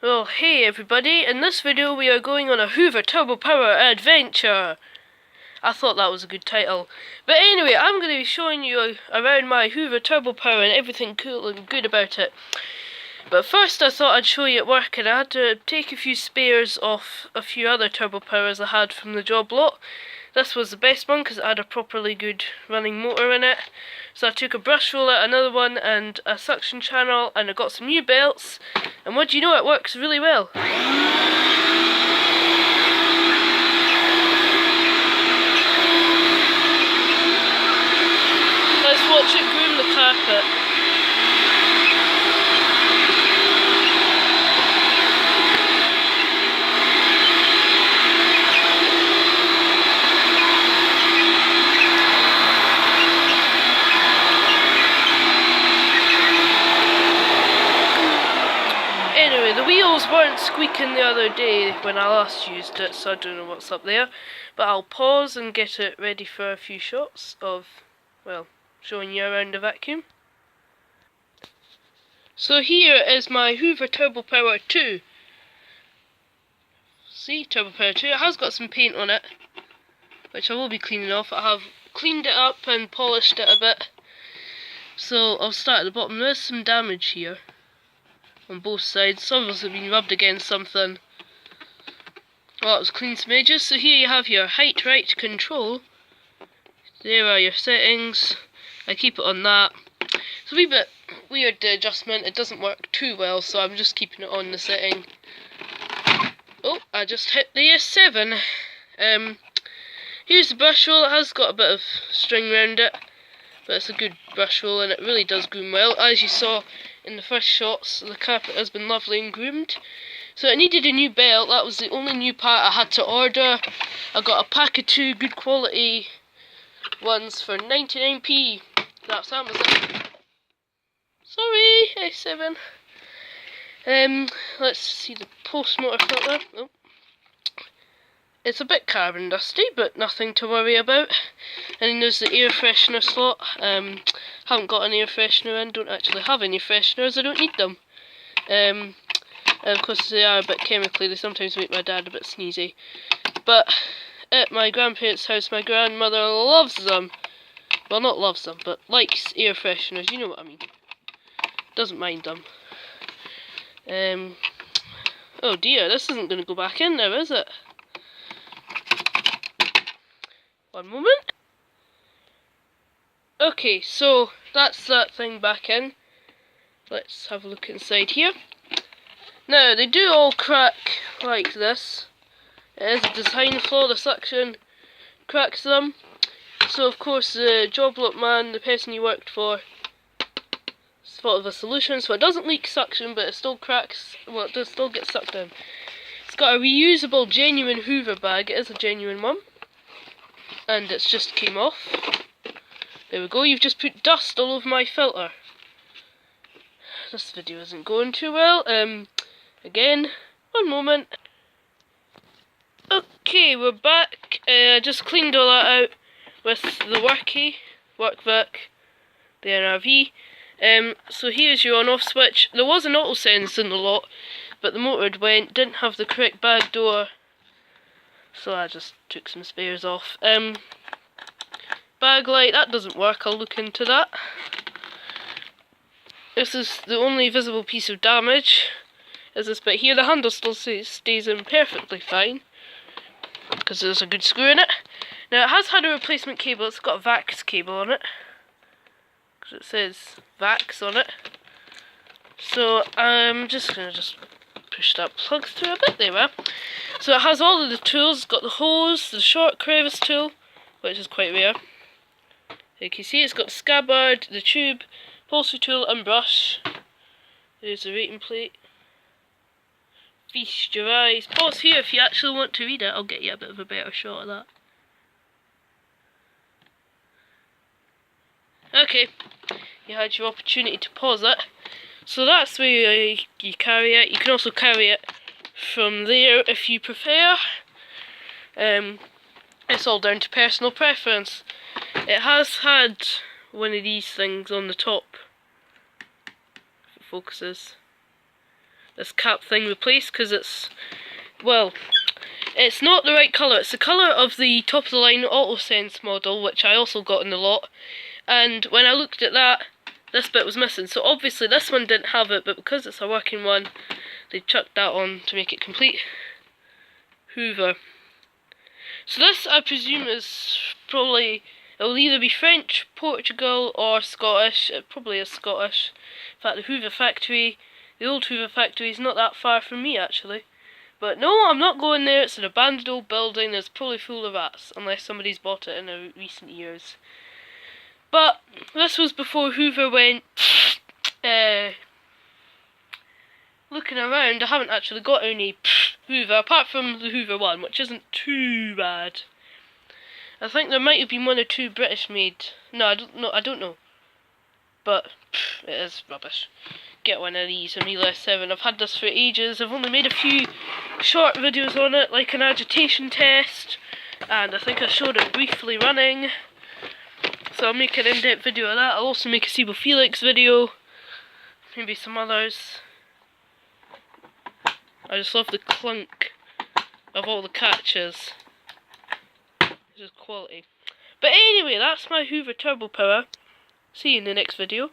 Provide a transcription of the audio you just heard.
Well, hey everybody, in this video we are going on a Hoover turbopower adventure. I thought that was a good title. But anyway, I'm going to be showing you around my Hoover turbopower and everything cool and good about it. But first I thought I'd show you it working. I had to take a few spares off a few other turbopowers I had from the job lot. This was the best one because it had a properly good running motor in it. So I took a brush roller, another one and a suction channel, and I got some new belts. And what do you know, it works really well. Let's watch it groom the carpet. Anyway, the wheels weren't squeaking the other day when I last used it, so I don't know what's up there. But I'll pause and get it ready for a few shots of, well, showing you around the vacuum. So here is my Hoover turbopower 2. See, turbopower 2. It has got some paint on it, which I will be cleaning off. I have cleaned it up and polished it a bit. So I'll start at the bottom. There's some damage here on both sides. Some of us have been rubbed against something. Well, it was cleaned some edges. So here you have your height right control. There are your settings. I keep it on that. It's a wee bit weird, the adjustment. It doesn't work too well, so I'm just keeping it on the setting. Oh, I just hit the S7. Here's the brush roll. It has got a bit of string around it, but it's a good brush roll and it really does groom well. As you saw in the first shots, the carpet has been lovely and groomed. So it needed a new belt. That was the only new part I had to order. I got a pack of 2 good quality ones for 99p. That's Amazon. Sorry, A7. Let's see the post motor filter. Oh. It's a bit carbon dusty, but nothing to worry about. And then there's the air freshener slot. Haven't got an air freshener in, don't actually have any fresheners, I don't need them. And of course they are a bit chemically, they sometimes make my dad a bit sneezy. But at my grandparents' house, my grandmother loves them. Well, not loves them, but likes air fresheners, you know what I mean. Doesn't mind them. Oh dear, this isn't going to go back in there, is it? One moment. Okay, so that's that thing back in. Let's have a look inside here. Now, they do all crack like this. It is a design flaw, the suction cracks them. So of course the job lot man, the person you worked for, thought of a solution so it doesn't leak suction but it still cracks, well it does still get sucked in. It's got a reusable genuine Hoover bag, it is a genuine one. And it's just came off. There we go, you've just put dust all over my filter. This video isn't going too well. Again, one moment. Okay, we're back. I just cleaned all that out with the work vac, the NRV. So here's your on-off switch. There was an auto sense in the lot, but the motor had went, didn't have the correct bag door, so I just took some spares off. Bag light, that doesn't work, I'll look into that. This is the only visible piece of damage, is this bit here. The handle still stays in perfectly fine, because there's a good screw in it. Now it has had a replacement cable, it's got a VAX cable on it, because it says VAX on it. So I'm just going to push that plug through a bit, there we are. So it has all of the tools, it's got the hose, the short crevice tool, which is quite rare. You can see it's got the scabbard, the tube, upholstery tool and brush. There's the rating plate. Feast your eyes. Pause here if you actually want to read it, I'll get you a bit of a better shot of that. Okay, you had your opportunity to pause it. So that's where you carry it. You can also carry it from there if you prefer. It's all down to personal preference. It has had one of these things on the top, if it focuses. this cap thing replaced because it's, well, it's not the right colour. It's the colour of the top of the line AutoSense model, which I also got in the lot. And when I looked at that, this bit was missing. So obviously this one didn't have it, but because it's a working one, they chucked that on to make it complete. Hoover. So this, I presume, is probably, it'll either be French, Portugal, or Scottish. It probably is Scottish. In fact, the Hoover factory, the old Hoover factory, is not that far from me, actually. But no, I'm not going there. It's an abandoned old building. It's probably full of rats, unless somebody's bought it in recent years. But this was before Hoover went looking around. I haven't actually got any Hoover, apart from the Hoover one, which isn't too bad. I think there might have been one or two British made. No, I don't know. But it is rubbish. Get one of these, Amelia 7. I've had this for ages. I've only made a few short videos on it, like an agitation test, and I think I showed it briefly running. So I'll make an in-depth video of that. I'll also make a Sebo Felix video, maybe some others. I just love the clunk of all the catches. It's just quality. But anyway, that's my Hoover turbo power. See you in the next video.